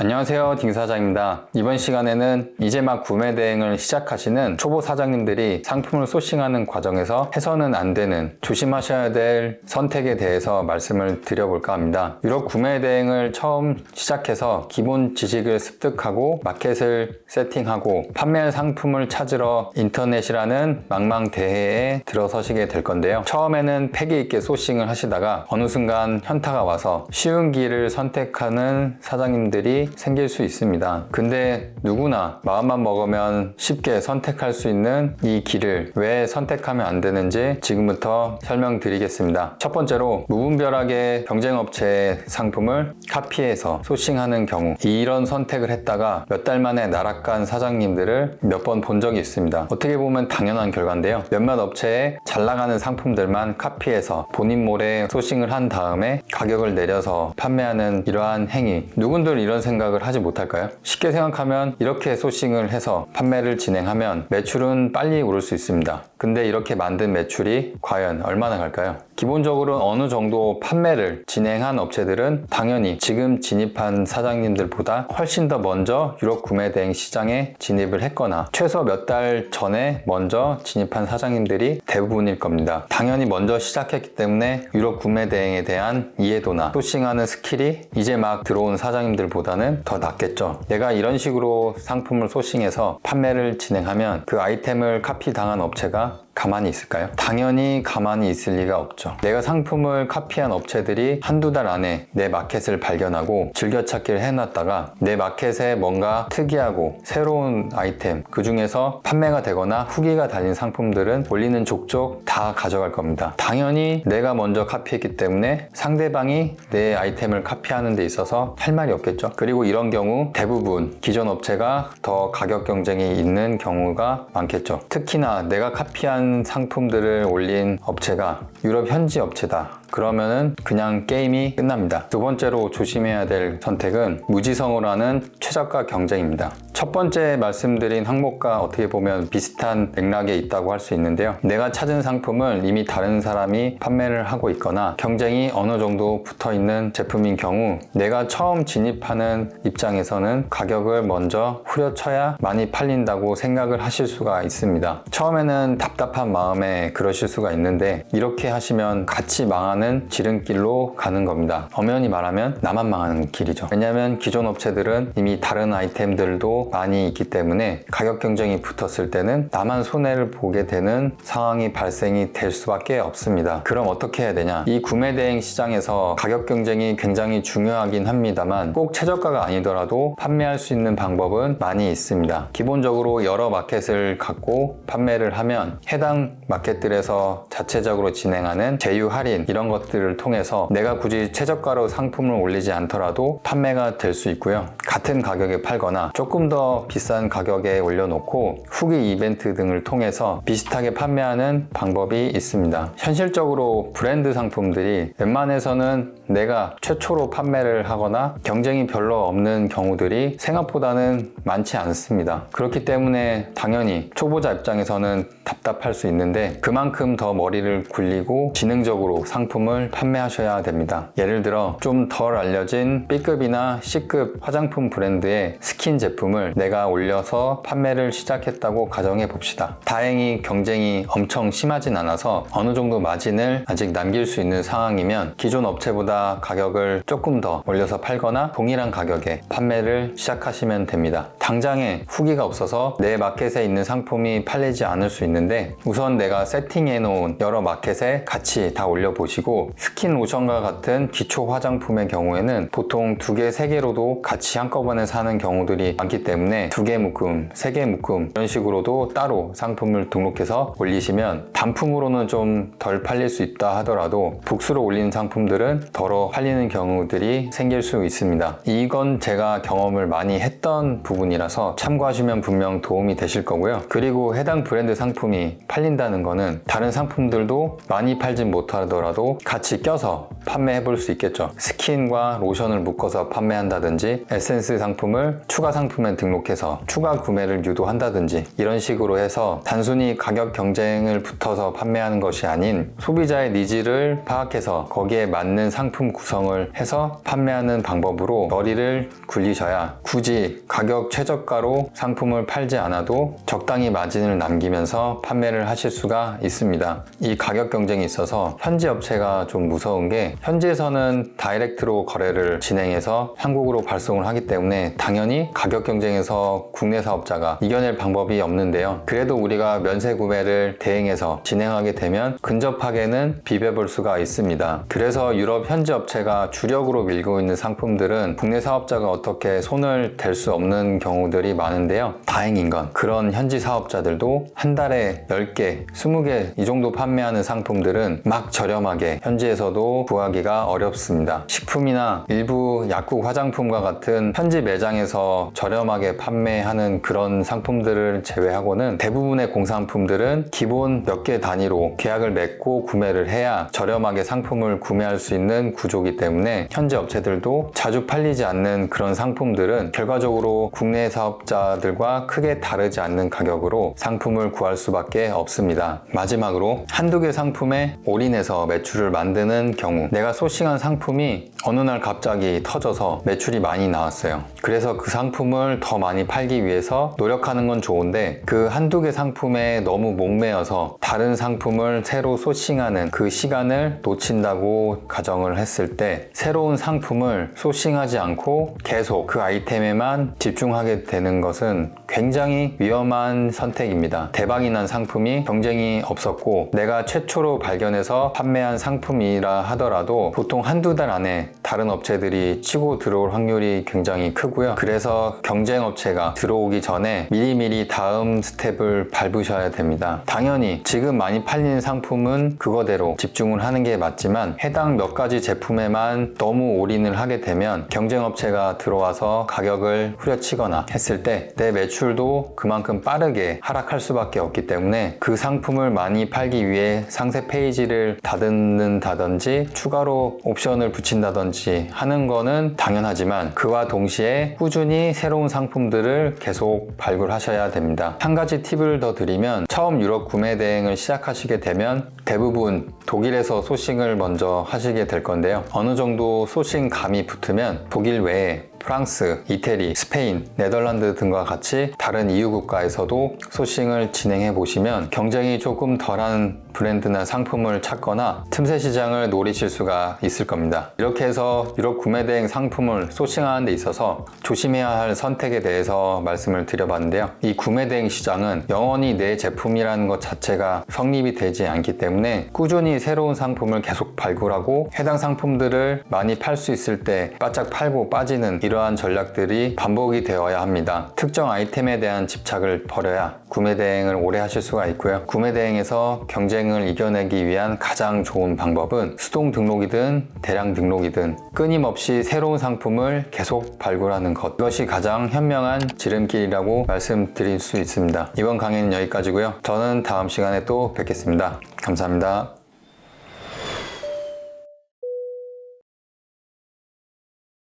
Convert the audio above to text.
안녕하세요, 딩 사장입니다. 이번 시간에는 이제 막 구매 대행을 시작하시는 초보 사장님들이 상품을 소싱하는 과정에서 해서는 안 되는 조심하셔야 될 선택에 대해서 말씀을 드려볼까 합니다. 유럽 구매 대행을 처음 시작해서 기본 지식을 습득하고 마켓을 세팅하고 판매할 상품을 찾으러 인터넷이라는 망망대해에 들어서시게 될 건데요. 처음에는 패기 있게 소싱을 하시다가 어느 순간 현타가 와서 쉬운 길을 선택하는 사장님들이 생길 수 있습니다. 근데 누구나 마음만 먹으면 쉽게 선택할 수 있는 이 길을 왜 선택하면 안 되는지 지금부터 설명드리겠습니다. 첫 번째로 무분별하게 경쟁업체의 상품을 카피해서 소싱하는 경우, 이런 선택을 했다가 몇 달 만에 나락간 사장님들을 몇 번 본 적이 있습니다. 어떻게 보면 당연한 결과인데요. 몇몇 업체에 잘 나가는 상품들만 카피해서 본인 몰에 소싱을 한 다음에 가격을 내려서 판매하는 이러한 행위, 누군들 이런 생각을 하지 못할까요? 쉽게 생각하면 이렇게 소싱을 해서 판매를 진행하면 매출은 빨리 오를 수 있습니다. 근데 이렇게 만든 매출이 과연 얼마나 갈까요? 기본적으로 어느 정도 판매를 진행한 업체들은 당연히 지금 진입한 사장님들보다 훨씬 더 먼저 유럽 구매 대행 시장에 진입을 했거나 최소 몇 달 전에 먼저 진입한 사장님들이 대부분일 겁니다. 당연히 먼저 시작했기 때문에 유럽 구매 대행에 대한 이해도나 소싱하는 스킬이 이제 막 들어온 사장님들보다는 더 낫겠죠. 내가 이런 식으로 상품을 소싱해서 판매를 진행하면 그 아이템을 카피당한 업체가 가만히 있을까요? 당연히 가만히 있을 리가 없죠. 내가 상품을 카피한 업체들이 한두 달 안에 내 마켓을 발견하고 즐겨찾기를 해놨다가 내 마켓에 뭔가 특이하고 새로운 아이템, 그 중에서 판매가 되거나 후기가 달린 상품들은 올리는 족족 다 가져갈 겁니다. 당연히 내가 먼저 카피했기 때문에 상대방이 내 아이템을 카피하는 데 있어서 할 말이 없겠죠. 그리고 이런 경우 대부분 기존 업체가 더 가격 경쟁이 있는 경우가 많겠죠. 특히나 내가 카피한 상품들을 올린 업체가 유럽 현지 업체다. 그러면은 그냥 게임이 끝납니다. 두 번째로 조심해야 될 선택은 무지성으로 하는 최저가 경쟁입니다. 첫 번째 말씀드린 항목과 어떻게 보면 비슷한 맥락에 있다고 할 수 있는데요. 내가 찾은 상품을 이미 다른 사람이 판매를 하고 있거나 경쟁이 어느 정도 붙어 있는 제품인 경우 내가 처음 진입하는 입장에서는 가격을 먼저 후려쳐야 많이 팔린다고 생각을 하실 수가 있습니다. 처음에는 답답한 마음에 그러실 수가 있는데 이렇게 하시면 같이 망하는 지름길로 가는 겁니다. 엄연히 말하면 나만 망하는 길이죠. 왜냐하면 기존 업체들은 이미 다른 아이템들도 많이 있기 때문에 가격 경쟁이 붙었을 때는 나만 손해를 보게 되는 상황이 발생이 될 수밖에 없습니다. 그럼 어떻게 해야 되냐? 이 구매 대행 시장에서 가격 경쟁이 굉장히 중요하긴 합니다만 꼭 최저가가 아니더라도 판매할 수 있는 방법은 많이 있습니다. 기본적으로 여러 마켓을 갖고 판매를 하면 해당 마켓들에서 자체적으로 진행하는 제휴 할인 이런 것들을 통해서 내가 굳이 최저가로 상품을 올리지 않더라도 판매가 될 수 있고요. 같은 가격에 팔거나 조금 더 비싼 가격에 올려놓고 후기 이벤트 등을 통해서 비슷하게 판매하는 방법이 있습니다. 현실적으로 브랜드 상품들이 웬만해서는 내가 최초로 판매를 하거나 경쟁이 별로 없는 경우들이 생각보다는 많지 않습니다. 그렇기 때문에 당연히 초보자 입장에서는 답답할 수 있는데 그만큼 더 머리를 굴리고 지능적으로 상품을 판매하셔야 됩니다. 예를 들어 좀 덜 알려진 B급이나 C급 화장품 브랜드의 스킨 제품을 내가 올려서 판매를 시작했다고 가정해 봅시다. 다행히 경쟁이 엄청 심하진 않아서 어느 정도 마진을 아직 남길 수 있는 상황이면 기존 업체보다 가격을 조금 더 올려서 팔거나 동일한 가격에 판매를 시작하시면 됩니다. 당장에 후기가 없어서 내 마켓에 있는 상품이 팔리지 않을 수 있는데 우선 내가 세팅해 놓은 여러 마켓에 같이 다 올려보시고 스킨 로션과 같은 기초 화장품의 경우에는 보통 2개, 3개로도 같이 한꺼번에 사는 경우들이 많기 때문에 2개 묶음, 3개 묶음 이런 식으로도 따로 상품을 등록해서 올리시면 단품으로는 좀 덜 팔릴 수 있다 하더라도 복수로 올린 상품들은 덜어 팔리는 경우들이 생길 수 있습니다. 이건 제가 경험을 많이 했던 부분이라서 참고하시면 분명 도움이 되실 거고요. 그리고 해당 브랜드 상품이 팔린다는 거는 다른 상품들도 많이 팔진 못하더라도 상품들도 같이 껴서 판매해 볼 수 있겠죠. 스킨과 로션을 묶어서 판매한다든지, 에센스 상품을 추가 상품에 등록해서 추가 구매를 유도한다든지, 이런 식으로 해서 단순히 가격 경쟁을 붙어서 판매하는 것이 아닌 소비자의 니즈를 파악해서 거기에 맞는 상품 구성을 해서 판매하는 방법으로 머리를 굴리셔야 굳이 가격 최저가로 상품을 팔지 않아도 적당히 마진을 남기면서 판매를 하실 수가 있습니다. 이 가격 경쟁이 있어서 현지 업체가 좀 무서운 게, 현지에서는 다이렉트로 거래를 진행해서 한국으로 발송을 하기 때문에 당연히 가격 경쟁에서 국내 사업자가 이겨낼 방법이 없는데요. 그래도 우리가 면세 구매를 대행해서 진행하게 되면 근접하게는 비벼볼 수가 있습니다. 그래서 유럽 현지 업체가 주력으로 밀고 있는 상품들은 국내 사업자가 어떻게 손을 댈 수 없는 경우들이 많은데요. 다행인 건 그런 현지 사업자들도 한 달에 10개, 20개 이 정도 판매하는 상품들은 막 저렴하게 현지에서도 구하기가 어렵습니다. 식품이나 일부 약국 화장품과 같은 현지 매장에서 저렴하게 판매하는 그런 상품들을 제외하고는 대부분의 공산품들은 기본 몇 개 단위로 계약을 맺고 구매를 해야 저렴하게 상품을 구매할 수 있는 구조이기 때문에 현지 업체들도 자주 팔리지 않는 그런 상품들은 결과적으로 국내 사업자들과 크게 다르지 않는 가격으로 상품을 구할 수밖에 없습니다. 마지막으로 한두 개 상품에 올인해서 매출을 만드는 경우, 내가 소싱한 상품이 어느 날 갑자기 터져서 매출이 많이 나왔어요. 그래서 그 상품을 더 많이 팔기 위해서 노력하는 건 좋은데, 그 한두 개 상품에 너무 목매어서 다른 상품을 새로 소싱하는 그 시간을 놓친다고 가정을 했을 때, 새로운 상품을 소싱하지 않고 계속 그 아이템에만 집중하게 되는 것은 굉장히 위험한 선택입니다. 대박이 난 상품이 경쟁이 없었고 내가 최초로 발견해서 판매한 상품이라 하더라도 보통 한두 달 안에 다른 업체들이 치고 들어올 확률이 굉장히 크고요. 그래서 경쟁 업체가 들어오기 전에 미리미리 다음 스텝을 밟으셔야 됩니다. 당연히 지금 많이 팔리는 상품은 그거대로 집중을 하는 게 맞지만, 해당 몇 가지 제품에만 너무 올인을 하게 되면 경쟁 업체가 들어와서 가격을 후려치거나 했을 때 내 매출도 그만큼 빠르게 하락할 수밖에 없기 때문에, 그 상품을 많이 팔기 위해 상세 페이지를 다듬는다든지 추가로 옵션을 붙인다든지 하는 거는 당연하지만, 그와 동시에 꾸준히 새로운 상품들을 계속 발굴하셔야 됩니다. 한 가지 팁을 더 드리면, 처음 유럽 구매 대행을 시작하시게 되면 대부분 독일에서 소싱을 먼저 하시게 될 건데요. 어느 정도 소싱 감이 붙으면 독일 외에 프랑스, 이태리, 스페인, 네덜란드 등과 같이 다른 EU 국가에서도 소싱을 진행해 보시면 경쟁이 조금 덜한 브랜드나 상품을 찾거나 틈새 시장을 노리실 수가 있을 겁니다. 이렇게 해서 유럽 구매 대행 상품을 소싱하는 데 있어서 조심해야 할 선택에 대해서 말씀을 드려봤는데요. 이 구매 대행 시장은 영원히 내 제품이라는 것 자체가 성립이 되지 않기 때문에 꾸준히 새로운 상품을 계속 발굴하고 해당 상품들을 많이 팔 수 있을 때 바짝 팔고 빠지는 이러한 전략들이 반복이 되어야 합니다. 특정 아이템에 대한 집착을 버려야 구매 대행을 오래 하실 수가 있고요. 구매 대행에서 경쟁을 이겨내기 위한 가장 좋은 방법은 수동 등록이든 대량 등록이든 끊임없이 새로운 상품을 계속 발굴하는 것, 이것이 가장 현명한 지름길이라고 말씀드릴 수 있습니다. 이번 강의는 여기까지고요. 저는 다음 시간에 또 뵙겠습니다. 감사합니다.